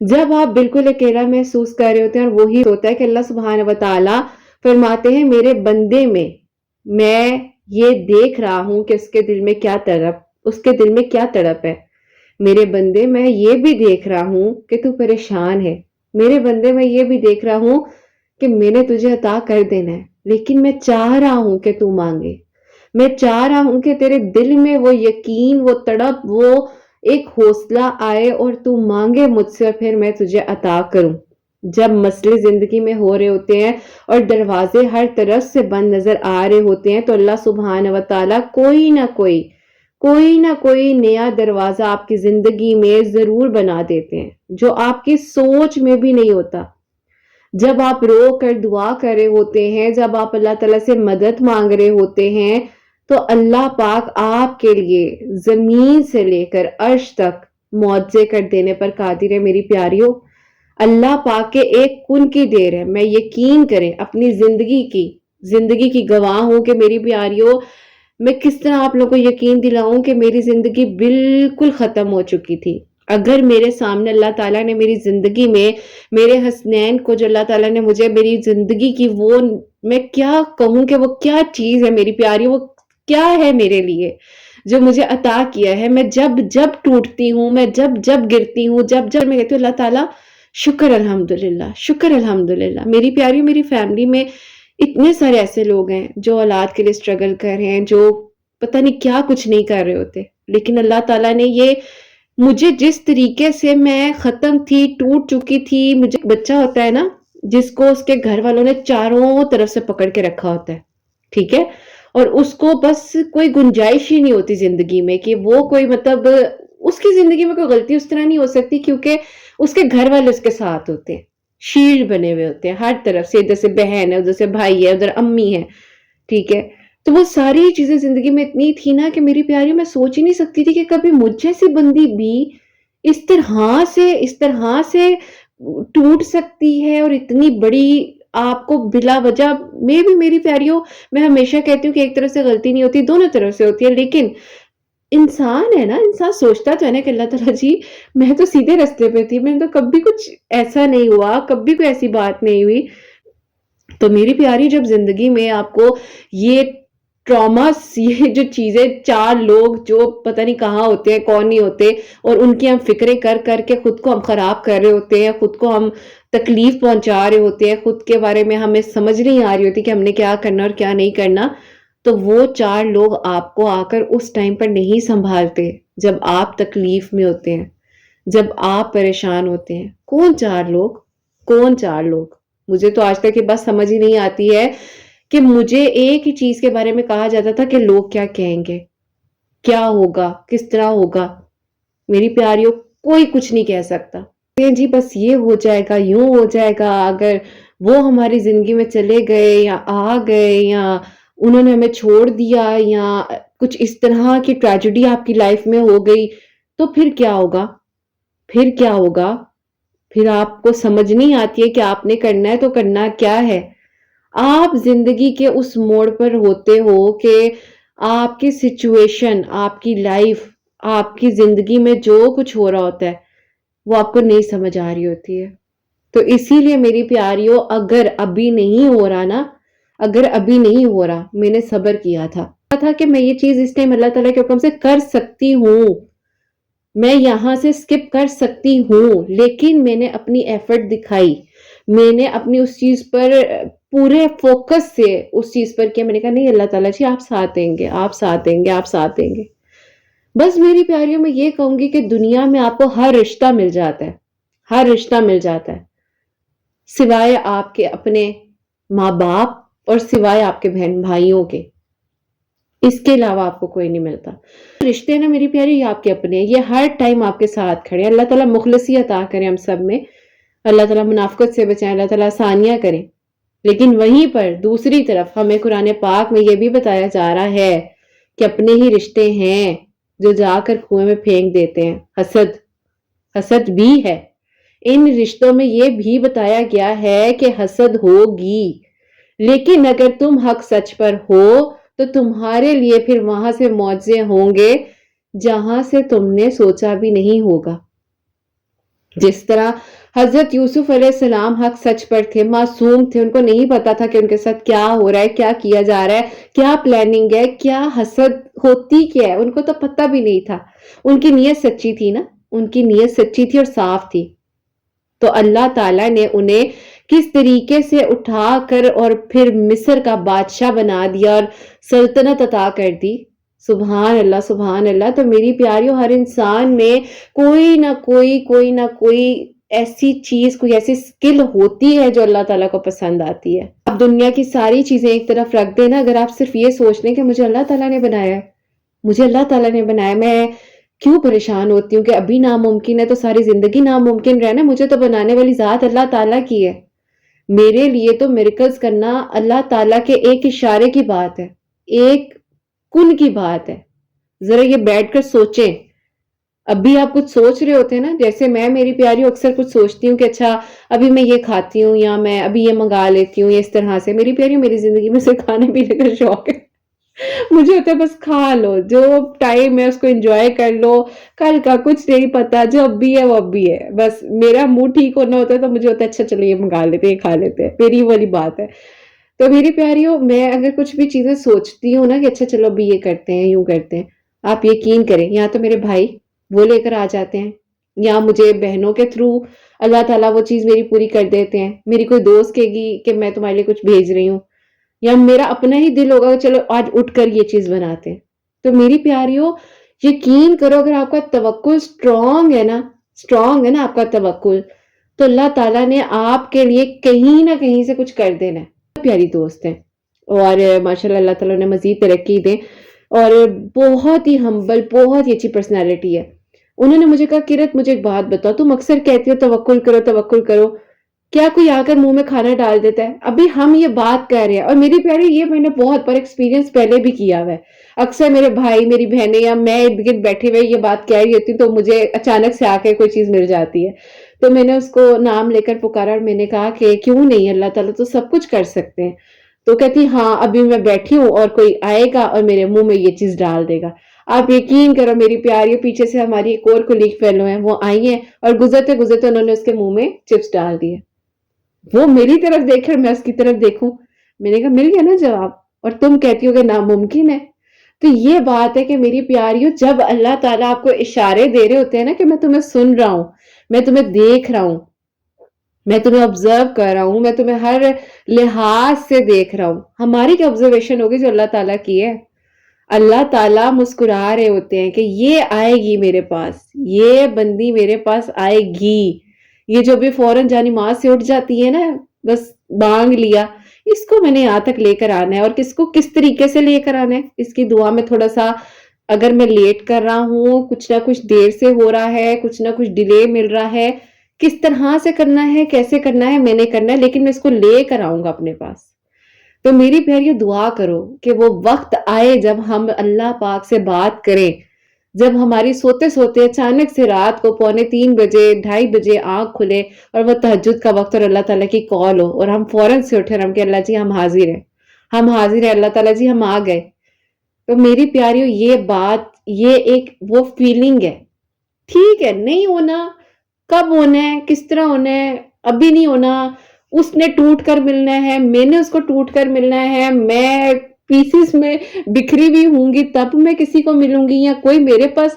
جب آپ بالکل اکیلا محسوس کر رہے ہوتے ہیں، اور وہی ہوتا ہے کہ اللہ سبحانہ و تعالیٰ فرماتے ہیں میرے بندے میں یہ دیکھ رہا ہوں کہ اس کے دل میں کیا تڑپ ہے۔ میرے بندے میں یہ بھی دیکھ رہا ہوں کہ تو پریشان ہے۔ میرے بندے میں یہ بھی دیکھ رہا ہوں کہ میں نے تجھے عطا کر دینا ہے، لیکن میں چاہ رہا ہوں کہ تو مانگے۔ میں چاہ رہا ہوں کہ تیرے دل میں وہ یقین، وہ تڑپ، وہ ایک حوصلہ آئے اور تو مانگے مجھ سے، اور پھر میں تجھے عطا کروں۔ جب مسئلے زندگی میں ہو رہے ہوتے ہیں اور دروازے ہر طرف سے بند نظر آ رہے ہوتے ہیں، تو اللہ سبحانہ و تعالیٰ کوئی نہ کوئی نیا دروازہ آپ کی زندگی میں ضرور بنا دیتے ہیں، جو آپ کی سوچ میں بھی نہیں ہوتا۔ جب آپ رو کر دعا کر رہے ہوتے ہیں، جب آپ اللہ تعالیٰ سے مدد مانگ رہے ہوتے ہیں، تو اللہ پاک آپ کے لیے زمین سے لے کر عرش تک معجزے کر دینے پر قادر ہے میری پیاریوں۔ اللہ پاک کے ایک کن کی دیر ہے، میں یقین کریں اپنی زندگی کی گواہ ہوں کہ میری پیاریوں، میں کس طرح آپ لوگوں کو یقین دلاؤں کہ میری زندگی بالکل ختم ہو چکی تھی۔ اگر میرے سامنے اللہ تعالیٰ نے میری زندگی میں میرے حسنین کو، جو اللہ تعالیٰ نے مجھے میری زندگی کی، وہ میں کیا کہوں کہ وہ کیا چیز ہے میری پیاری، وہ کیا ہے میرے لیے جو مجھے عطا کیا ہے۔ میں جب ٹوٹتی ہوں، میں جب گرتی ہوں، جب میں کہتی ہوں اللہ تعالیٰ شکر الحمدللہ، شکر الحمدللہ۔ میری پیاری، میری فیملی میں اتنے سارے ایسے لوگ ہیں جو اولاد کے لیے اسٹرگل کر رہے ہیں، جو پتہ نہیں کیا کچھ نہیں کر رہے ہوتے، لیکن اللہ تعالیٰ نے یہ مجھے جس طریقے سے میں ختم تھی، ٹوٹ چکی تھی، مجھے بچہ ہوتا ہے نا جس کو اس کے گھر والوں نے چاروں طرف سے پکڑ کے رکھا ہوتا ہے، ٹھیک ہے، اور اس کو بس کوئی گنجائش ہی نہیں ہوتی زندگی میں کہ وہ کوئی مطلب اس کی زندگی میں کوئی غلطی اس طرح نہیں ہو سکتی، کیونکہ اس کے گھر والے اس کے ساتھ ہوتے ہیں، شیلڈ بنے ہوئے ہوتے ہیں ہر طرف سے، ادھر سے بہن ہے، ادھر سے بھائی ہے، ادھر امی ہے، ٹھیک ہے۔ تو وہ ساری چیزیں زندگی میں اتنی تھی نا کہ میری پیاری، میں سوچ ہی نہیں سکتی تھی کہ کبھی مجھ جیسی بندی بھی اس طرح سے ٹوٹ سکتی ہے، اور اتنی بڑی آپ کو بلا وجہ میں بھی میری پیاریوں، میں ہمیشہ کہتی ہوں کہ ایک طرف سے غلطی نہیں ہوتی، دونوں طرف سے ہوتی ہے، لیکن انسان ہے نا، انسان سوچتا تو ہے نا کہ اللہ تعالیٰ جی میں تو سیدھے رستے پہ تھی، میں تو کبھی کچھ ایسا نہیں ہوا، کبھی کوئی ایسی بات نہیں ہوئی۔ تو میری پیاری، جب زندگی میں آپ کو یہ ٹراماس، یہ جو چیزیں، چار لوگ جو پتہ نہیں کہاں ہوتے ہیں، کون نہیں ہوتے، اور ان کی ہم فکریں کر کر کے خود کو ہم خراب کر رہے ہوتے ہیں، خود کو ہم تکلیف پہنچا رہے ہوتے ہیں، خود کے بارے میں ہمیں سمجھ نہیں آ رہی ہوتی کہ ہم نے کیا کرنا اور کیا نہیں کرنا، تو وہ چار لوگ آپ کو آ کر اس ٹائم پر نہیں سنبھالتے جب آپ تکلیف میں ہوتے ہیں، جب آپ پریشان ہوتے ہیں۔ کون چار لوگ؟ مجھے تو آج تک یہ بات سمجھ ہی نہیں آتی ہے کہ مجھے ایک ہی چیز کے بارے میں کہا جاتا تھا کہ لوگ کیا کہیں گے، کیا ہوگا، کس طرح ہوگا۔ میری پیاریوں، کوئی کچھ نہیں کہہ سکتا جی بس یہ ہو جائے گا، یوں ہو جائے گا، اگر وہ ہماری زندگی میں چلے گئے یا آ گئے یا انہوں نے ہمیں چھوڑ دیا یا کچھ اس طرح کی ٹریجڈی آپ کی لائف میں ہو گئی، تو پھر کیا ہوگا؟ پھر آپ کو سمجھ نہیں آتی ہے کہ آپ نے کرنا ہے تو کرنا کیا ہے۔ آپ زندگی کے اس موڑ پر ہوتے ہو کہ آپ کی سچویشن، آپ کی لائف، آپ کی زندگی میں جو کچھ ہو رہا ہوتا ہے وہ آپ کو نہیں سمجھ آ رہی ہوتی ہے۔ تو اسی لیے میری پیاریوں، اگر ابھی نہیں ہو رہا، میں نے صبر کیا تھا کہ میں یہ چیز اس ٹائم اللہ تعالیٰ کے حکم سے کر سکتی ہوں، میں یہاں سے سکپ کر سکتی ہوں، لیکن میں نے اپنی ایفرٹ دکھائی، میں نے اپنی اس چیز پر پورے فوکس سے اس چیز پر کیا، میں نے کہا نہیں اللہ تعالیٰ جی آپ ساتھ دیں گے، آپ ساتھ دیں گے، آپ ساتھ دیں گے۔ بس میری پیاریوں، میں یہ کہوں گی کہ دنیا میں آپ کو ہر رشتہ مل جاتا ہے، سوائے آپ کے اپنے ماں باپ اور سوائے آپ کے بہن بھائیوں کے، اس کے علاوہ آپ کو کوئی نہیں ملتا۔ رشتے نا میری پیاری، یہ آپ کے اپنے ہیں، یہ ہر ٹائم آپ کے ساتھ کھڑے ہیں۔ اللہ تعالیٰ مخلصی عطا کرے ہم سب میں، اللہ تعالیٰ منافقت سے بچائیں، اللہ تعالیٰ آسانیاں کریں۔ لیکن وہیں پر دوسری طرف ہمیں قرآن پاک میں یہ بھی بتایا جا رہا ہے کہ اپنے ہی رشتے ہیں جو جا کر کنویں میں پھینک دیتے ہیں، حسد بھی ہے۔ ان رشتوں میں یہ بھی بتایا گیا ہے کہ حسد ہوگی، لیکن اگر تم حق سچ پر ہو تو تمہارے لیے پھر وہاں سے معجزے ہوں گے جہاں سے تم نے سوچا بھی نہیں ہوگا۔ جس طرح حضرت یوسف علیہ السلام حق سچ پر تھے، معصوم تھے، ان کو نہیں پتا تھا کہ ان کے ساتھ کیا ہو رہا ہے، کیا کیا جا رہا ہے، کیا پلاننگ ہے، کیا حسد ہوتی کیا ہے، ان کو تو پتہ بھی نہیں تھا۔ ان کی نیت سچی تھی نا، ان کی نیت سچی تھی اور صاف تھی، تو اللہ تعالیٰ نے انہیں کس طریقے سے اٹھا کر اور پھر مصر کا بادشاہ بنا دیا اور سلطنت عطا کر دی۔ سبحان اللہ، سبحان اللہ۔ تو میری پیاریوں، ہر انسان میں کوئی نہ کوئی ایسی چیز، کوئی ایسی سکل ہوتی ہے جو اللہ تعالیٰ کو پسند آتی ہے۔ اب دنیا کی ساری چیزیں ایک طرف رکھ دینا، اگر آپ صرف یہ سوچ لیں کہ مجھے اللہ تعالیٰ نے بنایا ہے، مجھے اللہ تعالیٰ نے بنایا، میں کیوں پریشان ہوتی ہوں کہ ابھی ناممکن ہے تو ساری زندگی ناممکن رہنا، مجھے تو بنانے والی ذات اللہ تعالیٰ کی ہے۔ میرے لیے تو میریکلز کرنا اللہ تعالیٰ کے ایک اشارے کی بات ہے، ایک کن کی بات ہے۔ ذرا یہ بیٹھ کر سوچیں، ابھی آپ کچھ سوچ رہے ہوتے ہیں نا، جیسے میں، میری پیاری، اکثر کچھ سوچتی ہوں کہ اچھا ابھی میں یہ کھاتی ہوں یا میں ابھی یہ منگا لیتی ہوں، اس طرح سے۔ میری پیاری، میری زندگی میں صرف کھانے پینے کا شوق ہے، مجھے ہوتا ہے بس کھا لو، جو ٹائم ہے اس کو انجوائے کر لو، کل کا کچھ نہیں پتا، جو اب بھی ہے وہ اب بھی ہے۔ بس میرا موڈ ٹھیک ہونا ہوتا ہے تو مجھے ہوتا ہے اچھا چلو یہ منگا لیتے ہیں، یہ کھا لیتے ہیں، میری والی بات ہے۔ تو میری پیاریوں، میں اگر کچھ بھی چیزیں سوچتی ہوں نا کہ اچھا چلو ابھی یہ کرتے ہیں، یوں کرتے ہیں، آپ یقین کریں یا تو میرے بھائی وہ لے کر آ جاتے ہیں، یا مجھے بہنوں کے تھرو اللہ تعالیٰ وہ چیز میری پوری کر دیتے ہیں۔ میری کوئی دوست کہے گی کہ میں تمہارے لیے کچھ بھیج رہی ہوں، یا میرا اپنا ہی دل ہوگا کہ چلو آج اٹھ کر یہ چیز بناتے ہیں۔ تو میری پیاریوں، یقین کرو اگر آپ کا توکل اسٹرانگ ہے نا آپ کا توکل، تو اللہ تعالیٰ نے آپ کے لیے کہیں نہ کہیں سے کچھ کر دینا ہے۔ پیاری دوست ہیں اور ماشاءاللہ اللہ تعالیٰ نے مزید ترقی دے، اور بہت ہی ہمبل، بہت ہی اچھی پرسنالٹی ہے۔ انہوں نے مجھے کہا کرت مجھے ایک بات بتاؤ، تم اکثر کہتی ہو توکل کرو توکل کرو، کیا کوئی آ کر منہ میں کھانا ڈال دیتا ہے؟ ابھی ہم یہ بات کر رہے ہیں، اور میری پیاری یہ میں نے بہت بار ایکسپیرینس پہلے بھی کیا ہوا ہے۔ اکثر میرے بھائی، میری بہنیں یا میں ارد گرد بیٹھے ہوئے یہ بات کہہ رہی ہوتی ہوں تو مجھے اچانک سے آ کے کوئی چیز مل جاتی ہے، تو میں نے اس کو نام لے کر پکارا اور میں نے کہا کہ کیوں نہیں، اللہ تعالیٰ تو سب کچھ کر سکتے ہیں۔ تو کہتی ہاں ابھی میں بیٹھی ہوں اور کوئی آئے گا اور میرے منہ میں یہ چیز ڈال دے گا۔ آپ یقین کرو میری پیاری، پیچھے سے ہماری ایک اور کولیگ فیلو ہیں، وہ آئی ہیں اور گزرتے گزرتے انہوں نے اس کے منہ میں چپس ڈال دیے۔ وہ میری طرف دیکھے اور میں اس کی طرف دیکھوں، میں نے کہا مل گیا نا جواب، اور تم کہتی ہو کہ ناممکن ہے۔ تو یہ بات ہے کہ میری پیاریوں، جب اللہ تعالیٰ آپ کو اشارے دے رہے ہوتے ہیں نا کہ میں تمہیں سن رہا ہوں، میں تمہیں دیکھ رہا ہوں، میں تمہیں آبزرو کر رہا ہوں، میں تمہیں ہر لحاظ سے دیکھ رہا ہوں، ہماری کیا آبزرویشن ہوگی جو اللہ تعالیٰ کی ہے؟ اللہ تعالیٰ مسکرا رہے ہوتے ہیں کہ یہ آئے گی میرے پاس، یہ بندی میرے پاس آئے گی، یہ جو بھی فوراً جانی ماں سے اٹھ جاتی ہے نا، بس مانگ لیا، اس کو میں نے یہاں تک لے کر آنا ہے، اور کس کو کس طریقے سے لے کر آنا ہے، اس کی دعا میں تھوڑا سا، اگر میں لیٹ کر رہا ہوں، کچھ نہ کچھ دیر سے ہو رہا ہے، کچھ نہ کچھ ڈیلے مل رہا ہے، کس طرح سے کرنا ہے، کیسے کرنا ہے، میں نے کرنا ہے، لیکن میں اس کو لے کر آؤں گا اپنے پاس۔ تو میری پیاری دعا کرو کہ وہ وقت آئے جب ہم اللہ پاک سے بات کریں، جب ہماری سوتے سوتے اچانک سے رات کو 2:45 بجے 2:30 بجے آنکھ کھلے اور وہ تہجد کا وقت اور اللہ تعالیٰ کی کال ہو اور ہم فوراً سے اٹھے اور ہم کہ اللہ جی ہم حاضر ہیں، ہم حاضر ہیں، اللہ تعالیٰ جی ہم آ گئے۔ تو میری پیاریوں، یہ بات، یہ ایک وہ فیلنگ ہے، ٹھیک ہے نہیں ہونا، کب ہونا ہے، کس طرح ہونا ہے، ابھی نہیں ہونا، اس نے ٹوٹ کر ملنا ہے، میں نے اس کو ٹوٹ کر ملنا ہے، میں پیسز میں بکھری بھی ہوں گی تب میں کسی کو ملوں گی، یا کوئی میرے پاس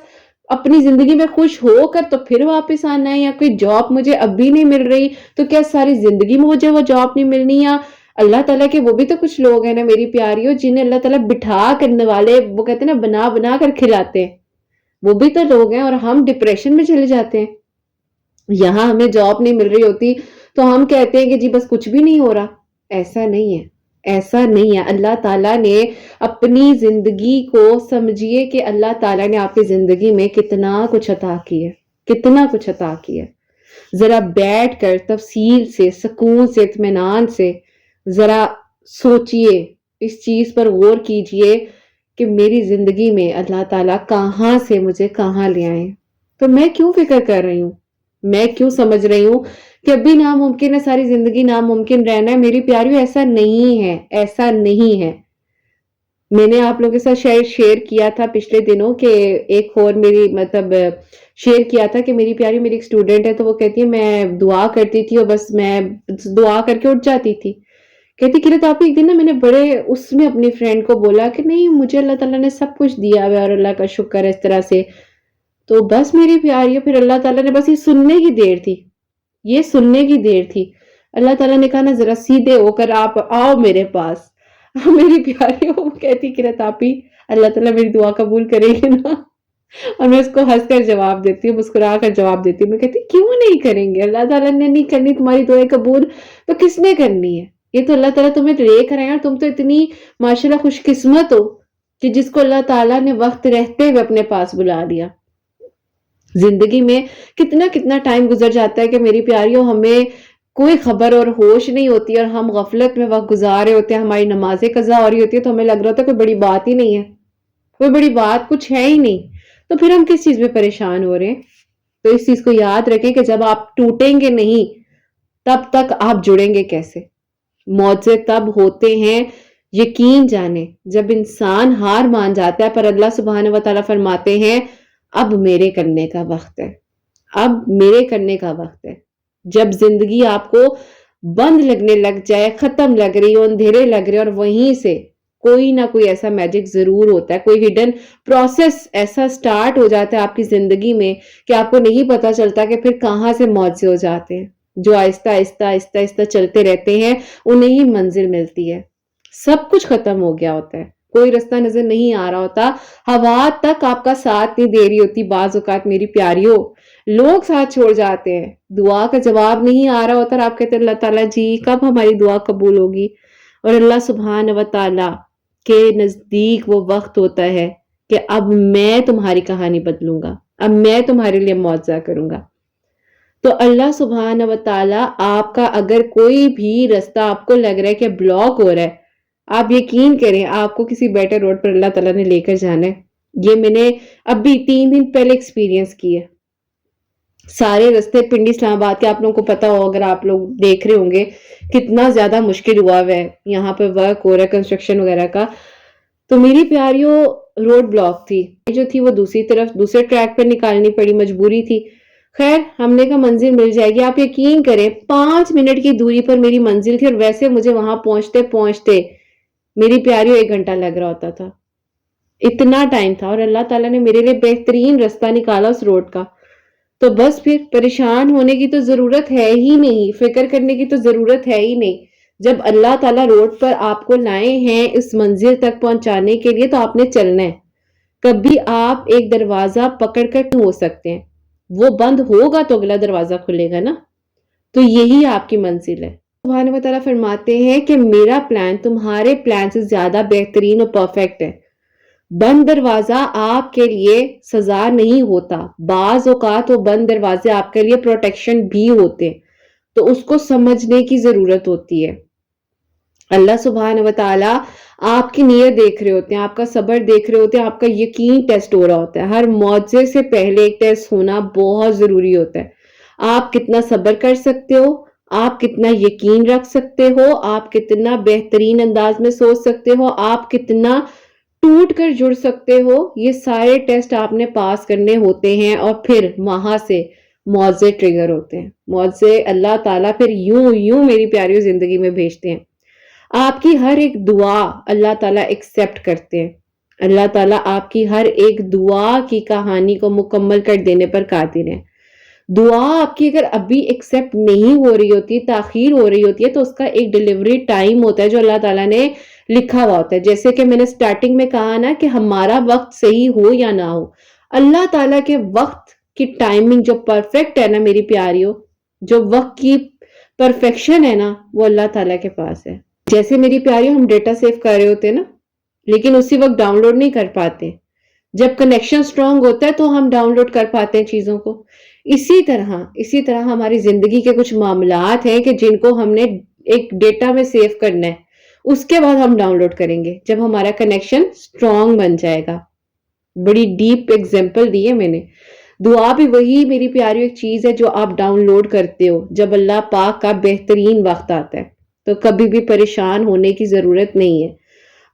اپنی زندگی میں خوش ہو کر تو پھر واپس آنا ہے، یا کوئی جاب مجھے ابھی نہیں مل رہی تو کیا ساری زندگی میں مجھے وہ جاب نہیں ملنی، یا اللہ تعالیٰ کے وہ بھی تو کچھ لوگ ہیں نا میری پیاریوں جنہیں اللہ تعالیٰ بٹھا کرنے والے، وہ کہتے ہیں نا بنا بنا کر کھلاتے ہیں، وہ بھی تو لوگ ہیں، اور ہم ڈپریشن میں چلے جاتے ہیں۔ یہاں ہمیں جاب نہیں مل رہی ہوتی تو ہم کہتے ہیں کہ جی بس کچھ بھی نہیں ہو رہا، ایسا نہیں ہے، ایسا نہیں ہے۔ اللہ تعالیٰ نے اپنی زندگی کو سمجھیے کہ اللہ تعالیٰ نے آپ کی زندگی میں کتنا کچھ عطا کیا ہے، کتنا کچھ عطا کیا ہے۔ ذرا بیٹھ کر تفصیل سے، سکون سے، اطمینان سے ذرا سوچئے، اس چیز پر غور کیجئے کہ میری زندگی میں اللہ تعالیٰ کہاں سے مجھے کہاں لے آئے، تو میں کیوں فکر کر رہی ہوں، میں کیوں سمجھ رہی ہوں کہ ابھی ناممکن ہے ساری زندگی ناممکن رہنا ہے۔ میری پیاریوں ایسا نہیں ہے، ایسا نہیں ہے۔ میں نے آپ لوگوں کے ساتھ شیئر کیا تھا پچھلے دنوں کہ ایک اور میری مطلب شیئر کیا تھا کہ میری پیاری میری ایک اسٹوڈنٹ ہے، تو وہ کہتی ہے میں دعا کرتی تھی اور بس میں دعا کر کے اٹھ جاتی تھی. کہتی کہ آپ ایک دن نا میں نے بڑے اس میں اپنی فرینڈ کو بولا کہ نہیں مجھے اللہ تعالیٰ نے سب کچھ دیا ہوا ہے اور اللہ کا شکر ہے اس طرح سے. تو بس میری پیاری ہے، پھر اللہ تعالیٰ نے بس یہ سننے کی دیر تھی، یہ سننے کی دیر تھی. اللہ تعالیٰ نے کہا نا ذرا سیدھے ہو کر آپ آؤ میرے پاس. میری پیاری وہ کہتی کہ آپ ہی اللہ تعالیٰ میری دعا قبول کرے گی نا. اور میں اس کو ہنس کر جواب دیتی ہوں، مسکرا کر جواب دیتی ہوں. میں کہتی کیوں نہیں کریں گے، اللہ تعالیٰ نے نہیں کرنی تمہاری دعائیں قبول تو کس نے کرنی ہے؟ یہ تو اللہ تعالیٰ تمہیں لے کر آئے اور تم تو اتنی ماشاءاللہ خوش قسمت ہو کہ جس کو اللہ تعالیٰ نے وقت رہتے ہوئے اپنے پاس بلا لیا. زندگی میں کتنا کتنا ٹائم گزر جاتا ہے کہ میری پیاریوں ہمیں کوئی خبر اور ہوش نہیں ہوتی اور ہم غفلت میں وقت گزار رہے ہوتے ہیں، ہماری نمازیں قضا ہو رہی ہوتی ہے تو ہمیں لگ رہا ہوتا ہے کوئی بڑی بات ہی نہیں ہے، کوئی بڑی بات کچھ ہے ہی نہیں. تو پھر ہم کس چیز میں پریشان ہو رہے ہیں؟ تو اس چیز کو یاد رکھیں کہ جب آپ ٹوٹیں گے نہیں تب تک آپ جڑیں گے کیسے؟ معجزے تب ہوتے ہیں، یقین جانے جب انسان ہار مان جاتا ہے، پر اللہ سبحانہ و تعالیٰ فرماتے ہیں اب میرے کرنے کا وقت ہے، اب میرے کرنے کا وقت ہے. جب زندگی آپ کو بند لگنے لگ جائے، ختم لگ رہی ہو، اندھیرے لگ رہے اور وہیں سے کوئی نہ کوئی ایسا میجک ضرور ہوتا ہے، کوئی ہڈن پروسیس ایسا سٹارٹ ہو جاتا ہے آپ کی زندگی میں کہ آپ کو نہیں پتا چلتا کہ پھر کہاں سے معجزے ہو جاتے ہیں. جو آہستہ آہستہ آہستہ آہستہ چلتے رہتے ہیں انہیں ہی منزل ملتی ہے. سب کچھ ختم ہو گیا ہوتا ہے، کوئی رستہ نظر نہیں آ رہا ہوتا، ہوا تک آپ کا ساتھ نہیں دے رہی ہوتی. بعض اوقات میری پیاریوں لوگ ساتھ چھوڑ جاتے ہیں، دعا کا جواب نہیں آ رہا ہوتا اور آپ کہتے ہیں اللہ تعالیٰ جی کب ہماری دعا قبول ہوگی. اور اللہ سبحانہ و تعالیٰ کے نزدیک وہ وقت ہوتا ہے کہ اب میں تمہاری کہانی بدلوں گا، اب میں تمہارے لیے معجزہ کروں گا. تو اللہ سبحانہ و تعالیٰ آپ کا اگر کوئی بھی رستہ آپ کو لگ رہا ہے کہ بلاک ہو رہا ہے، آپ یقین کریں آپ کو کسی بیٹر روڈ پر اللہ تعالیٰ نے لے کر جانا ہے. یہ میں نے ابھی 3 دن پہلے ایکسپیرینس کی ہے. سارے رستے پنڈی اسلام آباد کے آپ لوگوں کو پتا ہو، اگر آپ لوگ دیکھ رہے ہوں گے کتنا زیادہ مشکل ہوا ہے، یہاں پہ ورک ہو رہا ہے کنسٹرکشن وغیرہ کا. تو میری پیاریوں روڈ بلاک تھی جو تھی وہ دوسری طرف دوسرے ٹریک پر نکالنی پڑی، مجبوری تھی. خیر ہم نے کہا منزل مل جائے گی. آپ یقین کریں 5 منٹ کی دوری پر میری منزل تھی اور ویسے مجھے وہاں پہنچتے پہنچتے میری پیاریوں 1 گھنٹہ لگ رہا ہوتا تھا. اتنا ٹائم تھا اور اللہ تعالیٰ نے میرے لیے بہترین رستہ نکالا اس روڈ کا. تو بس پھر پریشان ہونے کی تو ضرورت ہے ہی نہیں، فکر کرنے کی تو ضرورت ہے ہی نہیں. جب اللہ تعالیٰ روڈ پر آپ کو لائے ہیں اس منزل تک پہنچانے کے لیے تو آپ نے چلنا ہے. کبھی آپ ایک دروازہ پکڑ کر ہو سکتے ہیں، وہ بند ہوگا تو اگلا دروازہ کھلے گا نا. تو یہی آپ کی منزل ہے. سبحانہ و تعالیٰ فرماتے ہیں کہ میرا پلان تمہارے پلان سے زیادہ بہترین اور پرفیکٹ ہے. بند دروازہ آپ کے لیے سزا نہیں ہوتا، بعض اوقات وہ بند دروازے آپ کے لیے پروٹیکشن بھی ہوتے، تو اس کو سمجھنے کی ضرورت ہوتی ہے. اللہ سبحانہ و تعالیٰ آپ کی نیت دیکھ رہے ہوتے ہیں، آپ کا صبر دیکھ رہے ہوتے ہیں، آپ کا یقین ٹیسٹ ہو رہا ہوتا ہے. ہر معجزے سے پہلے ایک ٹیسٹ ہونا بہت ضروری ہوتا ہے. آپ کتنا صبر کر سکتے ہو، آپ کتنا یقین رکھ سکتے ہو، آپ کتنا بہترین انداز میں سوچ سکتے ہو، آپ کتنا ٹوٹ کر جڑ سکتے ہو، یہ سارے ٹیسٹ آپ نے پاس کرنے ہوتے ہیں. اور پھر وہاں سے معجزے ٹریگر ہوتے ہیں. معجزے اللہ تعالیٰ پھر یوں یوں میری پیاریوں زندگی میں بھیجتے ہیں. آپ کی ہر ایک دعا اللہ تعالیٰ ایکسپٹ کرتے ہیں. اللہ تعالیٰ آپ کی ہر ایک دعا کی کہانی کو مکمل کر دینے پر قادر ہے. دعا آپ کی اگر ابھی ایکسپٹ نہیں ہو رہی ہوتی، تاخیر ہو رہی ہوتی ہے، تو اس کا ایک ڈیلیوری ٹائم ہوتا ہے جو اللہ تعالیٰ نے لکھا ہوا ہوتا ہے. جیسے کہ میں نے سٹارٹنگ میں کہا نا کہ ہمارا وقت صحیح ہو یا نہ ہو، اللہ تعالیٰ کے وقت کی ٹائمنگ جو پرفیکٹ ہے نا میری پیاریوں، جو وقت کی پرفیکشن ہے نا وہ اللہ تعالیٰ کے پاس ہے. جیسے میری پیاریوں ہم ڈیٹا سیو کر رہے ہوتے ہیں نا، لیکن اسی وقت ڈاؤن لوڈ نہیں کر پاتے. جب کنیکشن سٹرونگ ہوتا ہے تو ہم ڈاؤن لوڈ کر پاتے ہیں چیزوں کو. اسی طرح ہماری زندگی کے کچھ معاملات ہیں کہ جن کو ہم نے ایک ڈیٹا میں سیو کرنا ہے، اس کے بعد ہم ڈاؤن لوڈ کریں گے جب ہمارا کنیکشن سٹرونگ بن جائے گا. بڑی ڈیپ ایگزامپل دی ہے میں نے. دعا بھی وہی میری پیاری ایک چیز ہے جو آپ ڈاؤن لوڈ کرتے ہو جب اللہ پاک کا بہترین وقت آتا ہے. تو کبھی بھی پریشان ہونے کی ضرورت نہیں ہے.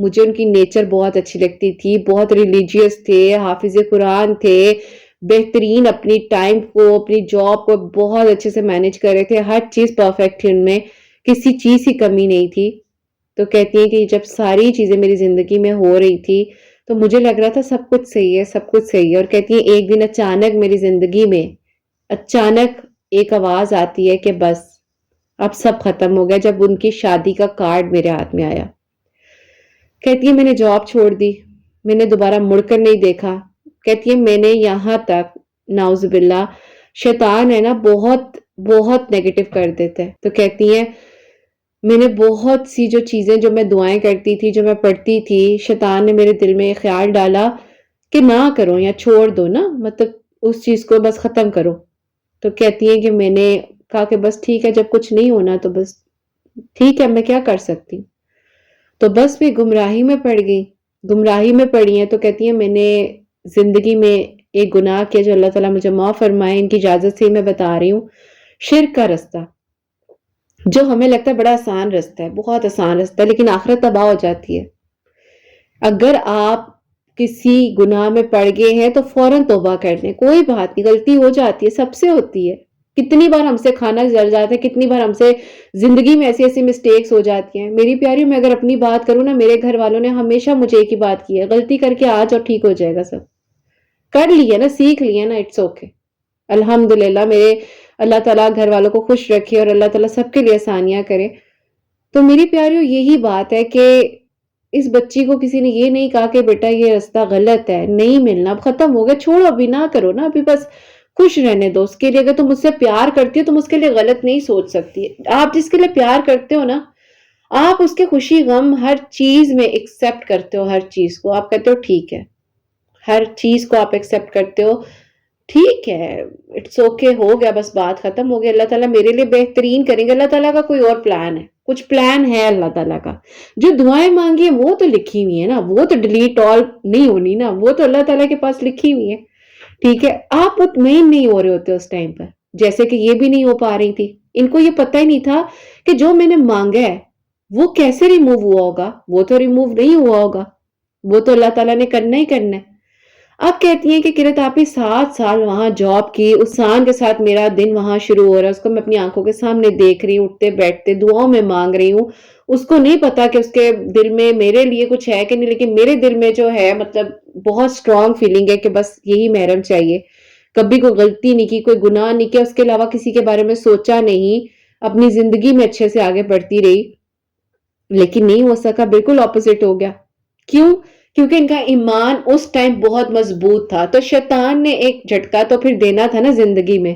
مجھے ان کی نیچر بہت اچھی لگتی تھی، بہت ریلیجیس تھے، حافظ قرآن تھے، بہترین اپنی ٹائم کو اپنی جاب کو بہت اچھے سے مینج کر رہے تھے، ہر چیز پرفیکٹ تھی ان میں، کسی چیز کی کمی نہیں تھی. تو کہتی ہیں کہ جب ساری چیزیں میری زندگی میں ہو رہی تھی تو مجھے لگ رہا تھا سب کچھ صحیح ہے، سب کچھ صحیح ہے. اور کہتی ہیں ایک دن اچانک میری زندگی میں اچانک ایک آواز آتی ہے کہ بس اب سب ختم ہو گیا، جب ان کی شادی کا کارڈ میرے ہاتھ میں آیا. کہتی ہے میں نے جاب چھوڑ دی، میں نے دوبارہ مڑ کر نہیں دیکھا. کہتی ہے میں نے یہاں تک، نعوذ باللہ، شیطان ہے نا بہت بہت نیگیٹو کر دیتا ہے. تو کہتی ہیں میں نے بہت سی جو چیزیں، جو میں دعائیں کرتی تھی، جو میں پڑھتی تھی، شیطان نے میرے دل میں یہ خیال ڈالا کہ نہ کرو یا چھوڑ دو نا، مطلب اس چیز کو بس ختم کرو. تو کہتی ہیں کہ میں نے کہا کہ بس ٹھیک ہے، جب کچھ نہیں ہونا تو بس ٹھیک ہے، میں کیا کر سکتی. تو بس میں گمراہی میں پڑ گئی، گمراہی میں پڑی ہیں. تو کہتی ہیں میں نے زندگی میں ایک گناہ کیا جو اللہ تعالیٰ مجھے معاف فرمائے، ان کی اجازت سے ہی میں بتا رہی ہوں. شرک کا رستہ، جو ہمیں لگتا ہے بڑا آسان رستہ ہے، بہت آسان رستہ ہے، لیکن آخرت تباہ ہو جاتی ہے. اگر آپ کسی گناہ میں پڑ گئے ہیں تو فوراً توبہ کر لیں، کوئی بات نہیں، غلطی ہو جاتی ہے، سب سے ہوتی ہے. کتنی بار ہم سے کھانا جل جاتا ہے، کتنی بار ہم سے زندگی میں ایسی ایسی مسٹیکس ہو جاتی ہیں. میری پیاریوں، میں اگر اپنی بات کروں نا، میرے گھر والوں نے ہمیشہ مجھے ایک ہی بات کی ہے، غلطی کر کے آ جاؤ، ٹھیک ہو جائے گا سب. کر لی ہے نا، سیکھ لیا نا، اٹس اوکے. الحمدللہ میرے اللہ تعالیٰ گھر والوں کو خوش رکھے اور اللہ تعالیٰ سب کے لیے آسانیاں کرے. تو میری پیاریوں یہی بات ہے کہ اس بچی کو کسی نے یہ نہیں کہا کہ بیٹا یہ راستہ غلط ہے، نہیں ملنا، اب ختم ہو گیا، چھوڑو، ابھی نہ کرو نا، ابھی بس خوش رہنے دو. اس کے لیے اگر تم مجھ سے پیار کرتی ہو تم اس کے لیے غلط نہیں سوچ سکتی. آپ جس کے لیے پیار کرتے ہو نا، آپ اس کے خوشی غم ہر چیز میں ایکسپٹ کرتے ہو، ہر چیز کو آپ کہتے ہو ٹھیک ہے، ہر چیز کو آپ ایکسپٹ کرتے ہو، ٹھیک ہے، اٹس اوکے، ہو گیا، بس بات ختم ہو گیا. اللہ تعالیٰ میرے لیے بہترین کریں گے. اللہ تعالیٰ کا کوئی اور پلان ہے، کچھ پلان ہے اللہ تعالیٰ کا. جو دعائیں مانگی ہیں وہ تو لکھی ہوئی ہیں نا، وہ تو ڈیلیٹ آل نہیں ہونی نا، وہ تو اللہ تعالیٰ کے پاس لکھی ہوئی ہے. ٹھیک ہے، آپ مطمئن نہیں ہو رہے ہوتے اس ٹائم پر، جیسے کہ یہ بھی نہیں ہو پا رہی تھی. ان کو یہ پتہ ہی نہیں تھا کہ جو میں نے مانگا ہے وہ کیسے ریموو ہوا ہوگا. وہ تو ریموو نہیں ہوا ہوگا، وہ تو اللہ تعالیٰ نے کرنا ہی کرنا ہے. اب کہتی ہیں کہ کرت آپی 7 سال وہاں جاب کی، اس سان کے ساتھ میرا دن وہاں شروع ہو رہا ہے، اس کو میں اپنی آنکھوں کے سامنے دیکھ رہی ہوں، اٹھتے بیٹھتے دعاؤں میں مانگ رہی ہوں. اس کو نہیں پتا کہ اس کے دل میں میرے لیے کچھ ہے کہ نہیں، لیکن میرے دل میں جو ہے مطلب بہت اسٹرانگ فیلنگ ہے کہ بس یہی محرم چاہیے. کبھی کوئی غلطی نہیں کی، کوئی گناہ نہیں کیا، اس کے علاوہ کسی کے بارے میں سوچا نہیں، اپنی زندگی میں اچھے سے آگے بڑھتی رہی. لیکن نہیں ہو سکا، بالکل اپوزٹ ہو گیا. کیوں؟ کیونکہ ان کا ایمان اس ٹائم بہت مضبوط تھا. تو شیطان نے ایک جھٹکا تو پھر دینا تھا نا زندگی میں،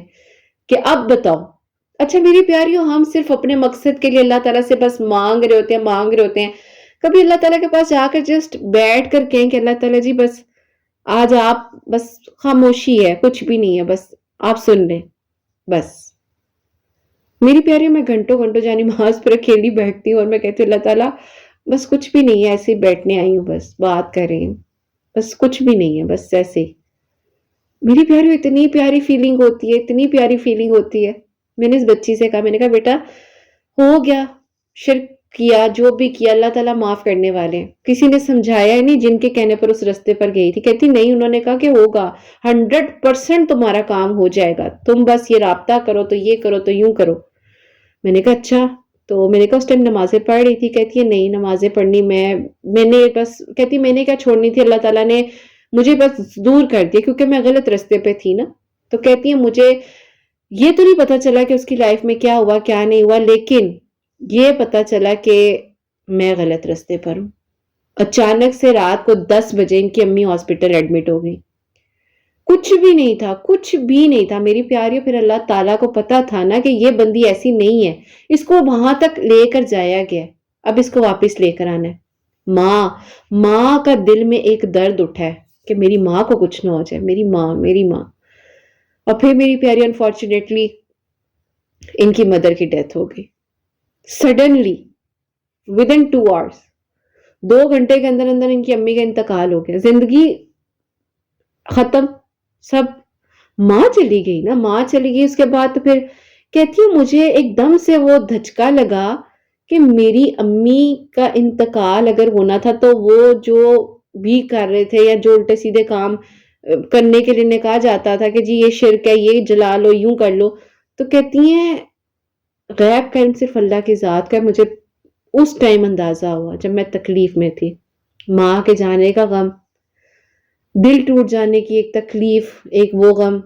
کہ اب بتاؤ. اچھا میری پیاریوں، ہم صرف اپنے مقصد کے لیے اللہ تعالیٰ سے بس مانگ رہے ہوتے ہیں، مانگ رہے ہوتے ہیں. کبھی اللہ تعالیٰ کے پاس جا کر جسٹ بیٹھ کر کہیں کہ اللہ تعالیٰ جی بس آج آپ، بس خاموشی ہے، کچھ بھی نہیں ہے، بس آپ سن لیں بس. میری پیاریوں، میں گھنٹوں گھنٹوں جانی نماز پر اکیلی بیٹھتی ہوں اور میں کہتی ہوں اللہ تعالیٰ بس کچھ بھی نہیں ہے، ایسے ہی بیٹھنے آئی ہوں، بس بات کر رہی ہوں، بس کچھ بھی نہیں ہے، بس ایسے ہی. میری پیاری اتنی پیاری فیلنگ ہوتی ہے، اتنی پیاری فیلنگ ہوتی ہے. میں نے اس بچی سے کہا، میں نے کہا بیٹا ہو گیا، شرک کیا، جو بھی کیا، اللہ تعالیٰ معاف کرنے والے ہیں. کسی نے سمجھایا ہی نہیں جن کے کہنے پر اس رستے پر گئی تھی. کہتی نہیں، انہوں نے کہا کہ ہوگا، 100% تمہارا کام ہو جائے گا، تم بس یہ رابطہ کرو تو یہ کرو تو یوں کرو. میں نے کہا اچھا. تو میں نے کہا اس ٹائم نمازیں پڑھ رہی تھی. کہتی ہے نہیں، نمازیں پڑھنی میں نے بس، کہتی میں نے کیا چھوڑنی تھی، اللہ تعالیٰ نے مجھے بس دور کر دیا کیونکہ میں غلط رستے پہ تھی نا. تو کہتی ہے مجھے یہ تو نہیں پتا چلا کہ اس کی لائف میں کیا ہوا کیا نہیں ہوا، لیکن یہ پتا چلا کہ میں غلط رستے پر ہوں. اچانک سے رات کو 10 بجے ان کی امی ہاسپٹل ایڈمٹ ہو گئی. کچھ بھی نہیں تھا، کچھ بھی نہیں تھا میری پیاریوں. پھر اللہ تعالیٰ کو پتا تھا نا کہ یہ بندی ایسی نہیں ہے، اس کو وہاں تک لے کر جایا گیا، اب اس کو واپس لے کر آنا ہے. ماں کا دل میں ایک درد اٹھا ہے کہ میری ماں کو کچھ نہ ہو جائے، میری ماں، میری ماں. اور پھر میری پیاری انفارچونیٹلی ان کی مدر کی ڈیتھ ہو گئی سڈنلی، ودن 2 hours. 2 گھنٹے کے اندر اندر ان کی امی کا انتقال ہو گیا، زندگی ختم سب. ماں چلی گئی نا، ماں چلی گئی. اس کے بعد تو پھر کہتی ہوں مجھے ایک دم سے وہ دھچکا لگا کہ میری امی کا انتقال اگر ہونا تھا تو وہ جو بھی کر رہے تھے یا جو الٹے سیدھے کام کرنے کے لیے انہیں کہا جاتا تھا کہ جی یہ شرک ہے، یہ جلا لو، یوں کر لو، تو کہتی ہیں غیب کا علم صرف اللہ کی ذات کا ہے۔ مجھے اس ٹائم اندازہ ہوا جب میں تکلیف میں تھی، ماں کے جانے کا غم، دل ٹوٹ جانے کی ایک تکلیف، ایک وہ غم۔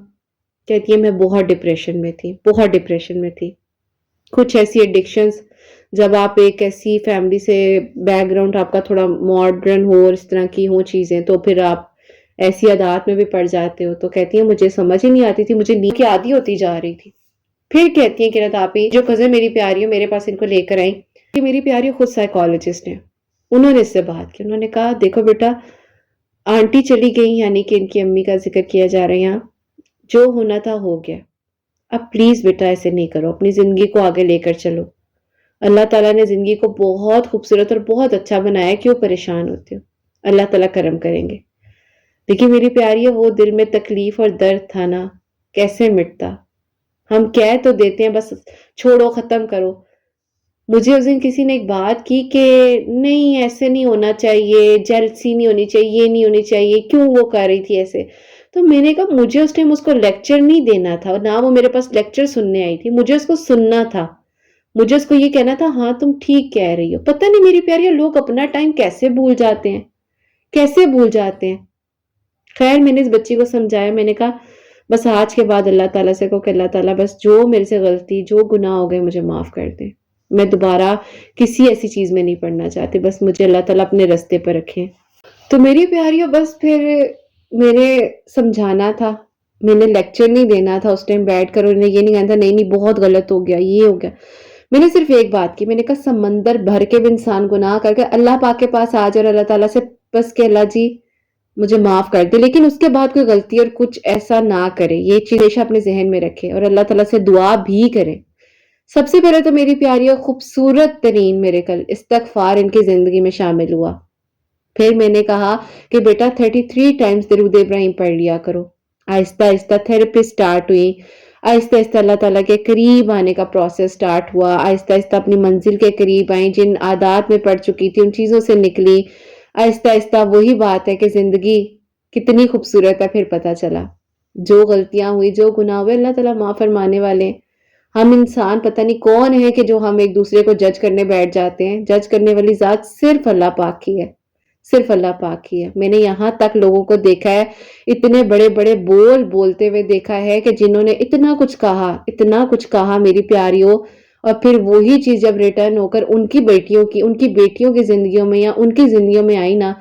کہتی ہے میں بہت ڈپریشن میں تھی، بہت ڈپریشن میں تھی۔ کچھ ایسی ایڈکشنز، جب آپ ایک ایسی فیملی سے بیک گراؤنڈ آپ کا تھوڑا ماڈرن ہو اور اس طرح کی ہوں چیزیں، تو پھر آپ ایسی عادات میں بھی پڑ جاتے ہو۔ تو کہتی ہیں مجھے سمجھ ہی نہیں آتی تھی، مجھے نیند کی عادی ہوتی جا رہی تھی۔ پھر کہتی ہیں کہ آپ ہی جو کزن میری پیاری ہو میرے پاس ان کو لے کر آئیں، کہ میری پیاری خود سائیکالوجسٹ ہیں۔ انہوں نے اس سے بات کی، انہوں نے کہا دیکھو بیٹا، آنٹی چلی گئی، یعنی کہ ان کی امی کا ذکر کیا جا رہا ہے یہاں، جو ہونا تھا ہو گیا، اب پلیز بیٹا ایسے نہیں کرو، اپنی زندگی کو آگے لے کر چلو۔ اللہ تعالیٰ نے زندگی کو بہت خوبصورت اور بہت اچھا بنایا ہے، کیوں پریشان ہوتے ہو؟ اللہ تعالیٰ کرم کریں گے۔ لیکن میری پیاری ہے، وہ دل میں تکلیف اور درد تھا نا، کیسے مٹتا؟ ہم کہہ تو دیتے ہیں بس چھوڑو، ختم کرو۔ مجھے اس دن کسی نے ایک بات کی کہ نہیں ایسے نہیں ہونا چاہیے، جیلسی نہیں ہونی چاہیے، یہ نہیں ہونی چاہیے، کیوں وہ کر رہی تھی ایسے؟ تو میں نے کہا مجھے اس ٹائم اس کو لیکچر نہیں دینا تھا، نہ وہ میرے پاس لیکچر سننے آئی تھی، مجھے اس کو سننا تھا، مجھے اس کو یہ کہنا تھا ہاں تم ٹھیک کہہ رہی ہو۔ پتہ نہیں میری پیاری لوگ اپنا ٹائم کیسے بھول جاتے ہیں، کیسے بھول جاتے ہیں۔ خیر میں نے اس بچی کو سمجھایا، میں نے کہا بس آج کے بعد اللہ تعالیٰ سے کہو کہ اللہ تعالیٰ بس جو میرے سے غلطی، جو گناہ ہو گئے مجھے معاف کر دے، میں دوبارہ کسی ایسی چیز میں نہیں پڑنا چاہتی، بس مجھے اللہ تعالیٰ اپنے رستے پر رکھیں۔ تو میری پیاریوں بس پھر میں نے سمجھانا تھا، میں نے لیکچر نہیں دینا تھا اس ٹائم بیٹھ کر، اور انہیں یہ نہیں کہنا تھا نہیں نہیں بہت غلط ہو گیا، یہ ہو گیا۔ میں نے صرف ایک بات کی، میں نے کہا سمندر بھر کے بھی انسان گناہ کر کے اللہ پاک کے پاس آ جائے اور اللہ تعالیٰ سے بس کہ اللہ جی مجھے معاف کر دے، لیکن اس کے بعد کوئی غلطی اور کچھ ایسا نہ کرے، یہ چیز ہمیشہ اپنے ذہن میں رکھے اور اللہ تعالیٰ سے دعا بھی کرے۔ سب سے پہلے تو میری پیاری اور خوبصورت ترین میریکل استغفار ان کی زندگی میں شامل ہوا۔ پھر میں نے کہا کہ بیٹا 33 ٹائمز درود ابراہیم پڑھ لیا کرو۔ آہستہ آہستہ تھراپی سٹارٹ ہوئی، آہستہ آہستہ اللہ تعالیٰ کے قریب آنے کا پروسیس سٹارٹ ہوا، آہستہ آہستہ اپنی منزل کے قریب آئیں، جن عادات میں پڑ چکی تھی ان چیزوں سے نکلی۔ آہستہ آہستہ وہی بات ہے کہ زندگی کتنی خوبصورت ہے، پھر پتہ چلا جو غلطیاں ہوئی، جو گناہ ہوئے، اللہ تعالیٰ معاف فرمانے والے ہیں۔ ہم انسان پتہ نہیں کون ہے کہ جو ہم ایک دوسرے کو جج کرنے بیٹھ جاتے ہیں، جج کرنے والی ذات صرف اللہ پاک کی ہے، صرف اللہ پاک ہی ہے۔ میں نے یہاں تک لوگوں کو دیکھا ہے، اتنے بڑے بڑے بول بولتے ہوئے دیکھا ہے کہ جنہوں نے اتنا کچھ کہا میری پیاریوں، اور پھر وہی چیز جب ریٹرن ہو کر ان کی بیٹیوں کی زندگیوں میں یا ان کی زندگیوں میں آئی نا،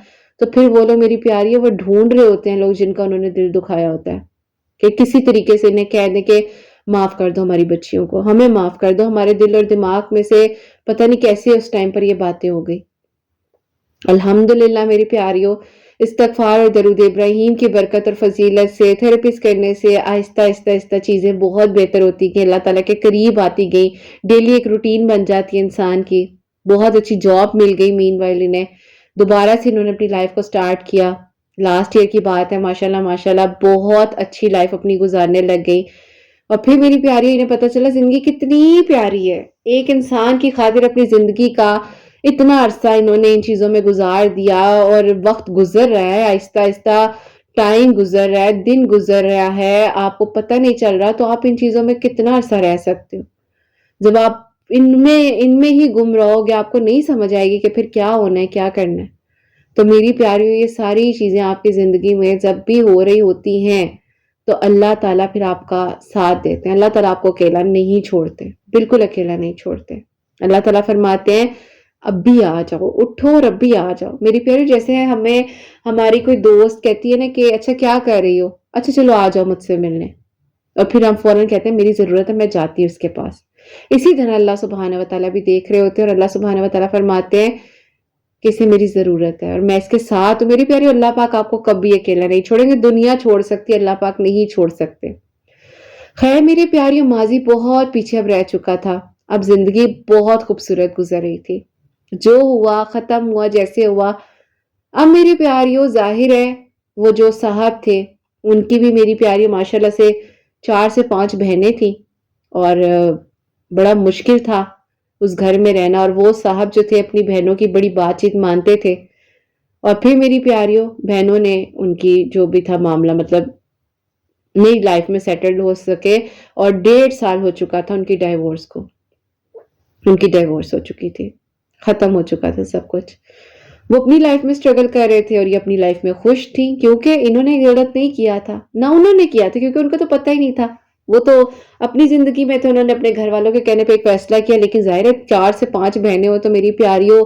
تو پھر وہ لوگ میری پیاریوں وہ ڈھونڈ رہے ہوتے ہیں لوگ جن کا انہوں نے دل دکھایا ہوتا ہے، کہ کسی طریقے سے انہیں کہہ دیں کہ معاف کر دو ہماری بچیوں کو، ہمیں معاف کر دو۔ ہمارے دل اور دماغ میں سے پتہ نہیں کیسے اس ٹائم پر یہ باتیں ہو گئی۔ الحمدللہ میری پیاریوں، استغفار اور درود ابراہیم کی برکت اور فضیلت سے، تھراپیز کرنے سے آہستہ آہستہ چیزیں بہت بہتر ہوتی گئی، اللہ تعالیٰ کے قریب آتی گئی، ڈیلی ایک روٹین بن جاتی ہے انسان کی۔ بہت اچھی جاب مل گئی مین وائل انہیں، دوبارہ سے انہوں نے اپنی لائف کو سٹارٹ کیا۔ لاسٹ ایئر کی بات ہے، ماشاءاللہ ماشاءاللہ بہت اچھی لائف اپنی گزارنے لگ گئی۔ اور پھر میری پیاری انہیں پتہ چلا زندگی کتنی پیاری ہے، ایک انسان کی خاطر اپنی زندگی کا اتنا عرصہ انہوں نے ان چیزوں میں گزار دیا، اور وقت گزر رہا ہے، آہستہ آہستہ ٹائم گزر رہا ہے، دن گزر رہا ہے، آپ کو پتہ نہیں چل رہا، تو آپ ان چیزوں میں کتنا عرصہ رہ سکتے ہو؟ جب آپ ان میں ہی گم رہو گے، آپ کو نہیں سمجھ آئے گی کہ پھر کیا ہونا ہے، کیا کرنا ہے۔ تو میری پیاریوں، یہ ساری چیزیں آپ کی زندگی میں جب بھی ہو رہی ہوتی ہیں تو اللہ تعالیٰ پھر آپ کا ساتھ دیتے ہیں، اللہ تعالیٰ آپ کو اکیلا نہیں چھوڑتے، بالکل اکیلا نہیں چھوڑتے۔ اللہ تعالیٰ فرماتے ہیں اب بھی آ جاؤ، اٹھو اور اب بھی آ جاؤ۔ میری پیاری، جیسے ہمیں ہماری کوئی دوست کہتی ہے نا کہ اچھا کیا کر رہی ہو، اچھا چلو آ جاؤ مجھ سے ملنے، اور پھر ہم فوراً کہتے ہیں میری ضرورت ہے، میں جاتی ہوں اس کے پاس۔ اسی طرح اللہ سبحانہ و تعالیٰ بھی دیکھ رہے ہوتے ہیں، اور اللہ سبحانہ و تعالیٰ فرماتے ہیں کہ اسے میری ضرورت ہے اور میں اس کے ساتھ ہوں۔ میری پیاری، اللہ پاک آپ کو کبھی اکیلا نہیں چھوڑیں گے، دنیا چھوڑ سکتی ہے، اللہ پاک نہیں چھوڑ سکتے۔ خیر میری پیاری، ماضی بہت پیچھے اب رہ چکا تھا، اب زندگی بہت خوبصورت گزر رہی تھی، جو ہوا ختم ہوا جیسے ہوا۔ اب میری پیاریوں ظاہر ہے وہ جو صاحب تھے ان کی بھی میری پیاری ماشاءاللہ سے 4 سے 5 بہنیں تھیں، اور بڑا مشکل تھا اس گھر میں رہنا، اور وہ صاحب جو تھے اپنی بہنوں کی بڑی بات چیت مانتے تھے، اور پھر میری پیاریوں بہنوں نے ان کی جو بھی تھا معاملہ مطلب نئی لائف میں سیٹلڈ ہو سکے، اور 1.5 سال ہو چکا تھا ان کی ڈائیورس ہو چکی تھی، ختم ہو چکا تھا سب کچھ۔ وہ اپنی لائف میں اسٹرگل کر رہے تھے اور یہ اپنی لائف میں خوش تھی، کیونکہ انہوں نے غلط نہیں کیا تھا، نہ انہوں نے کیا تھا، کیونکہ ان کو تو پتہ ہی نہیں تھا، وہ تو اپنی زندگی میں تھے، انہوں نے اپنے گھر والوں کے کہنے پہ ایک فیصلہ کیا، لیکن ظاہر ہے 4 سے 5 بہنیں ہو تو میری پیاریوں،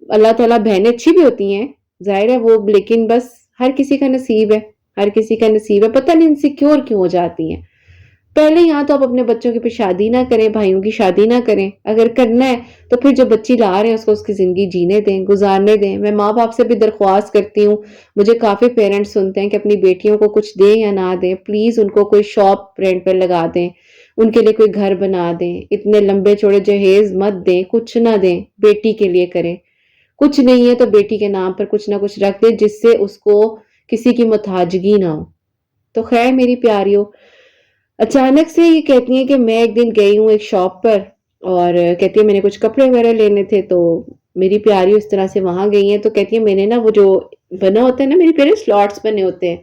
اللہ تعالیٰ بہنیں اچھی بھی ہوتی ہیں ظاہر ہے وہ، لیکن بس ہر کسی کا نصیب ہے، ہر کسی کا نصیب ہے، پتہ نہیں انسیکیور کیوں ہو جاتی ہیں۔ پہلے یہاں تو آپ اپنے بچوں کی پھر شادی نہ کریں، بھائیوں کی شادی نہ کریں، اگر کرنا ہے تو پھر جو بچی لا رہے ہیں اس کو اس کی زندگی جینے دیں، گزارنے دیں۔ میں ماں باپ سے بھی درخواست کرتی ہوں، مجھے کافی پیرنٹس سنتے ہیں کہ اپنی بیٹیوں کو کچھ دیں یا نہ دیں، پلیز ان کو کوئی شاپ رینٹ پہ لگا دیں، ان کے لیے کوئی گھر بنا دیں، اتنے لمبے چوڑے جہیز مت دیں، کچھ نہ دیں، بیٹی کے لیے کریں، کچھ نہیں ہے تو بیٹی کے نام پر کچھ نہ کچھ رکھ دیں جس سے اس کو کسی کی محتاجگی نہ ہو۔ تو خیر میری پیاریوں، اچانک سے یہ کہتی ہیں کہ میں ایک دن گئی ہوں ایک شاپ پر، اور کہتی ہے میں نے کچھ کپڑے وغیرہ لینے تھے، تو میری پیاری اس طرح سے وہاں گئی ہیں، تو کہتی ہے میں نے نا وہ جو بنا ہوتا ہے نا، میری پیاری سلاٹس بنے ہوتے ہیں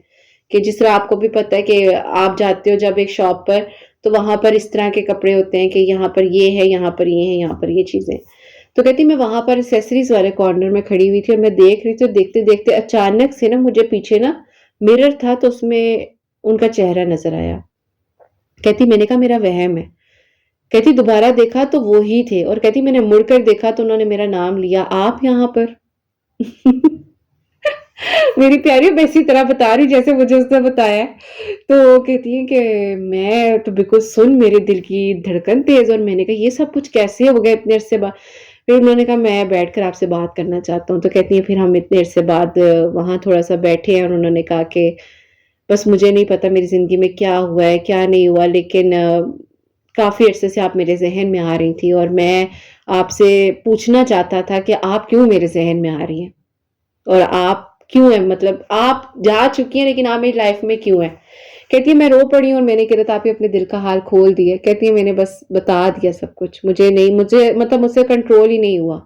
کہ جس طرح آپ کو بھی پتہ ہے کہ آپ جاتے ہو جب ایک شاپ پر تو وہاں پر اس طرح کے کپڑے ہوتے ہیں کہ یہاں پر یہ ہے، یہاں پر یہ ہے، یہاں پر یہ چیزیں۔ تو کہتی میں وہاں پر ایکسیسریز والے کارنر میں کھڑی ہوئی تھی اور میں دیکھ رہی تھی، اور دیکھتے دیکھتے اچانک سے نا مجھے پیچھے نا مرر تھا تو اس میں ان کا چہرہ نظر آیا۔ کہتی میں نے کہا میرا وہم ہے، کہتی دوبارہ دیکھا تو وہی تھے، اور کہتی میں نے مڑ کر دیکھا تو انہوں نے میرا نام لیا، آپ یہاں پر؟ میری پیاری میں اسی طرح بتا رہی جیسے مجھے اس نے بتایا ہے۔ تو کہتی ہے کہ میں تو بالکل سن میرے دل کی دھڑکن تیز، اور میں نے کہا یہ سب کچھ کیسے ہو گیا اتنے عرصے بعد؟ پھر انہوں نے کہا میں بیٹھ کر آپ سے بات کرنا چاہتا ہوں۔ تو کہتی ہیں پھر ہم اتنے عرصے بعد وہاں تھوڑا سا بیٹھے ہیں، اور انہوں نے کہا کہ بس مجھے نہیں پتا میری زندگی میں کیا ہوا ہے کیا نہیں ہوا، لیکن کافی عرصے سے آپ میرے ذہن میں آ رہی تھی، اور میں آپ سے پوچھنا چاہتا تھا کہ آپ کیوں میرے ذہن میں آ رہی ہیں، اور آپ کیوں ہیں، مطلب آپ جا چکی ہیں لیکن آپ میری لائف میں کیوں ہیں؟ کہتی ہے میں رو پڑی ہوں، اور میں نے کہا آپ اپنے دل کا حال کھول دیا۔ کہتی ہے میں نے بس بتا دیا سب کچھ، مجھے مطلب مجھ سے کنٹرول ہی نہیں ہوا،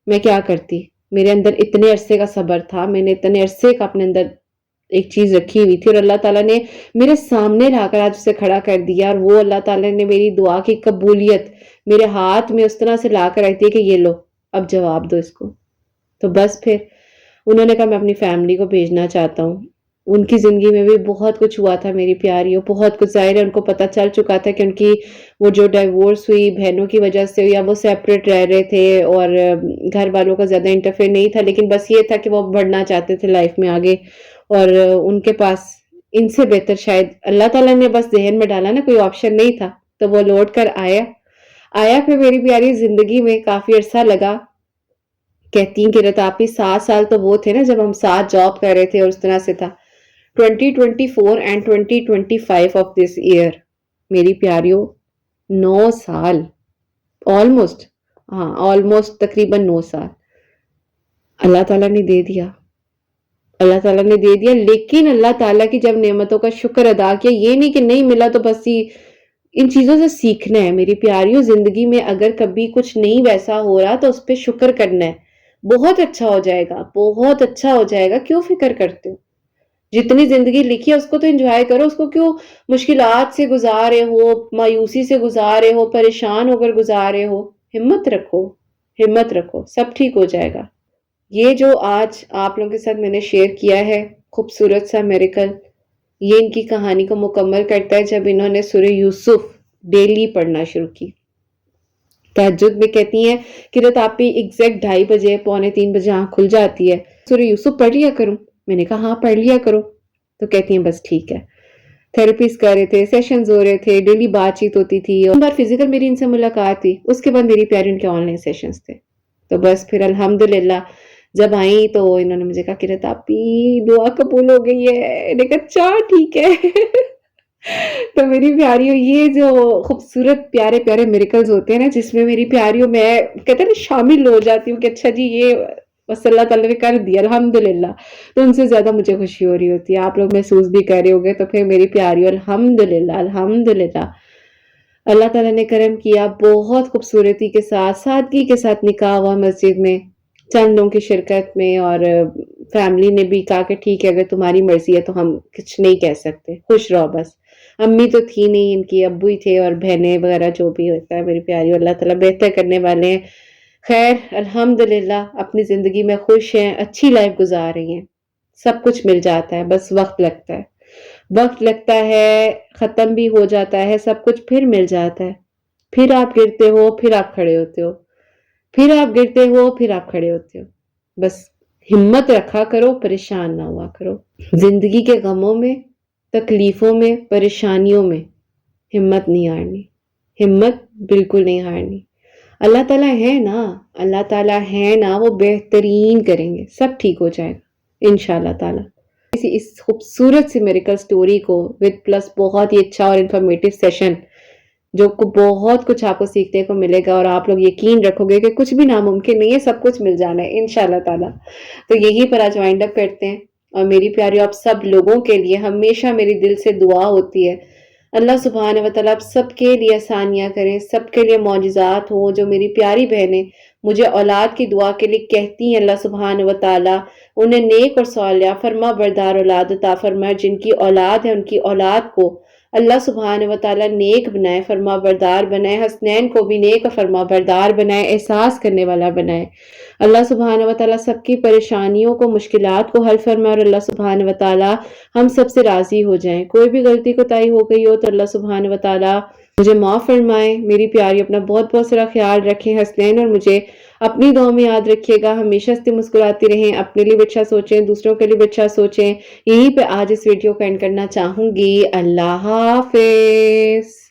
میں کیا کرتی؟ میرے اندر اتنے عرصے کا صبر تھا، میں نے اتنے عرصے کا اپنے اندر ایک چیز رکھی ہوئی تھی، اور اللہ تعالیٰ نے میرے سامنے لا کر آج اسے کھڑا کر دیا، اور وہ اللہ تعالیٰ نے میری دعا کی قبولیت میرے ہاتھ میں اس طرح سے لا کر رکھ دی کہ یہ لو اب جواب دو اس کو۔ تو بس پھر انہوں نے کہا میں اپنی فیملی کو بھیجنا چاہتا ہوں۔ ان کی زندگی میں بھی بہت کچھ ہوا تھا میری پیاریوں، بہت کچھ، ظاہر ہے ان کو پتہ چل چکا تھا کہ ان کی وہ جو ڈائیورس ہوئی بہنوں کی وجہ سے، یا وہ سیپریٹ رہ رہے تھے اور گھر والوں کا زیادہ انٹرفیئر نہیں تھا، لیکن بس یہ تھا کہ وہ بڑھنا چاہتے تھے لائف میں آگے، اور ان کے پاس ان سے بہتر شاید اللہ تعالیٰ نے بس ذہن میں ڈالا نا، کوئی آپشن نہیں تھا، تو وہ لوٹ کر آیا پھر میری پیاری زندگی میں کافی عرصہ لگا۔ کہتی ہیں کہ رتاپی 7 سال تو وہ تھے نا جب ہم ساتھ جاب کر رہے تھے، اور اس طرح سے تھا 2024 اینڈ 2025 آف دس ایئر میری پیاریوں 9 سال، آلموسٹ، ہاں آلموسٹ تقریباً 9 سال اللہ تعالیٰ نے دے دیا، اللہ تعالیٰ نے دے دیا، لیکن اللہ تعالیٰ کی جب نعمتوں کا شکر ادا کیا، یہ نہیں کہ نہیں ملا تو بس ہی ان چیزوں سے سیکھنا ہے میری پیاریوں۔ زندگی میں اگر کبھی کچھ نہیں ویسا ہو رہا تو اس پہ شکر کرنا ہے، بہت اچھا ہو جائے گا، بہت اچھا ہو جائے گا، کیوں فکر کرتے ہو؟ جتنی زندگی لکھی ہے اس کو تو انجوائے کرو، اس کو کیوں مشکلات سے گزار رہے ہو، مایوسی سے گزار رہے ہو، پریشان ہو کر گزار رہے ہو؟ ہمت رکھو، ہمت رکھو، سب ٹھیک ہو جائے گا۔ یہ جو آج آپ لوگوں کے ساتھ میں نے شیئر کیا ہے خوبصورت سا میریکل، یہ ان کی کہانی کو مکمل کرتا ہے جب انہوں نے سورہ یوسف ڈیلی پڑھنا شروع کی۔ تہجد میں کہتی ہیں کہ رات آپ ہی ایگزیکٹ 2:30 پونے 3 بجے آنکھ کھل جاتی ہے، سورہ یوسف پڑھ لیا کروں؟ میں نے کہا ہاں پڑھ لیا کرو۔ تو کہتی ہیں بس ٹھیک ہے۔ تھراپیز کر رہے تھے، سیشنز ہو رہے تھے، ڈیلی بات چیت ہوتی تھی، اور بار فزیکل میری ان سے ملاقات تھی، اس کے بعد میری پیاری ان کے آن لائن سیشنز تھے۔ تو بس پھر الحمدللہ جب آئیں تو انہوں نے مجھے کہا کہ رتاپی دعا قبول ہو گئی ہے۔ میں نے کہا اچھا ٹھیک ہے۔ تو میری پیاریوں یہ جو خوبصورت پیارے پیارے میریکلز ہوتے ہیں نا، جس میں میری پیاریوں میں کہتے ہیں نا شامل ہو جاتی ہوں کہ اچھا جی یہ بس اللہ تعالیٰ نے کر دیا الحمدللہ، تو ان سے زیادہ مجھے خوشی ہو رہی ہوتی ہے۔ آپ لوگ محسوس بھی کر رہے ہو گے، تو پھر میری پیاریوں الحمدللہ الحمدللہ اللہ تعالیٰ نے کرم کیا، بہت خوبصورتی کے ساتھ سادگی کے ساتھ نکاح ہوا مسجد میں چند لوگوں کی شرکت میں، اور فیملی نے بھی کہا کہ ٹھیک ہے اگر تمہاری مرضی ہے تو ہم کچھ نہیں کہہ سکتے، خوش رہو بس۔ امی تو تھی نہیں، ان کی ابو ہی تھے اور بہنیں وغیرہ جو بھی ہوتا ہے میری پیاری، اللہ تعالیٰ بہتر کرنے والے ہیں۔ خیر الحمدللہ اپنی زندگی میں خوش ہیں، اچھی لائف گزار رہی ہیں، سب کچھ مل جاتا ہے، بس وقت لگتا ہے، وقت لگتا ہے، ختم بھی ہو جاتا ہے سب کچھ، پھر مل جاتا ہے، پھر آپ گرتے ہو پھر آپ کھڑے ہوتے ہو، پھر آپ گرتے ہو پھر آپ کھڑے ہوتے ہو، بس ہمت رکھا کرو، پریشان نہ ہوا کرو، زندگی کے غموں میں، تکلیفوں میں، پریشانیوں میں ہمت نہیں ہارنی، ہمت بالکل نہیں ہارنی۔ اللہ تعالیٰ ہے نا، اللہ تعالیٰ ہے نا، وہ بہترین کریں گے، سب ٹھیک ہو جائے گا انشاءاللہ تعالیٰ۔ اس خوبصورت سی میریکل سٹوری کو وتھ پلس بہت ہی اچھا اور انفارمیٹیو سیشن جو کو بہت کچھ آپ کو سیکھنے کو ملے گا، اور آپ لوگ یقین رکھو گے کہ کچھ بھی ناممکن نہیں ہے، سب کچھ مل جانا ہے انشاءاللہ تعالیٰ۔ تو یہی پر آج وائنڈ اپ کرتے ہیں، اور میری پیاری آپ سب لوگوں کے لیے ہمیشہ میری دل سے دعا ہوتی ہے اللہ سبحانہ و تعالیٰ آپ سب کے لیے آسانیاں کریں، سب کے لیے معجزات ہوں، جو میری پیاری بہنیں مجھے اولاد کی دعا کے لیے کہتی ہیں اللہ سبحانہ و تعالیٰ انہیں نیک اور صالحہ فرما بردار اولاد عطا فرمائے، جن کی اولاد ہے ان کی اولاد کو اللہ سبحانہ و تعالیٰ نیک بنائے، فرما بردار بنائے، حسنین کو بھی نیک اور فرما بردار بنائے، احساس کرنے والا بنائے۔ اللہ سبحانہ و تعالیٰ سب کی پریشانیوں کو، مشکلات کو حل فرمائے، اور اللہ سبحانہ و تعالیٰ ہم سب سے راضی ہو جائیں۔ کوئی بھی غلطی کوتاہی ہو گئی ہو تو اللہ سبحانہ و تعالیٰ مجھے معاف فرمائے۔ میری پیاری اپنا بہت بہت سارا خیال رکھیں، حسنین اور مجھے اپنی دعا میں یاد رکھیے گا، ہمیشہ سے مسکراتی رہیں، اپنے لیے بھی اچھا سوچیں، دوسروں کے لیے بھی اچھا سوچیں۔ یہیں پہ آج اس ویڈیو کو اینڈ کرنا چاہوں گی۔ اللہ حافظ۔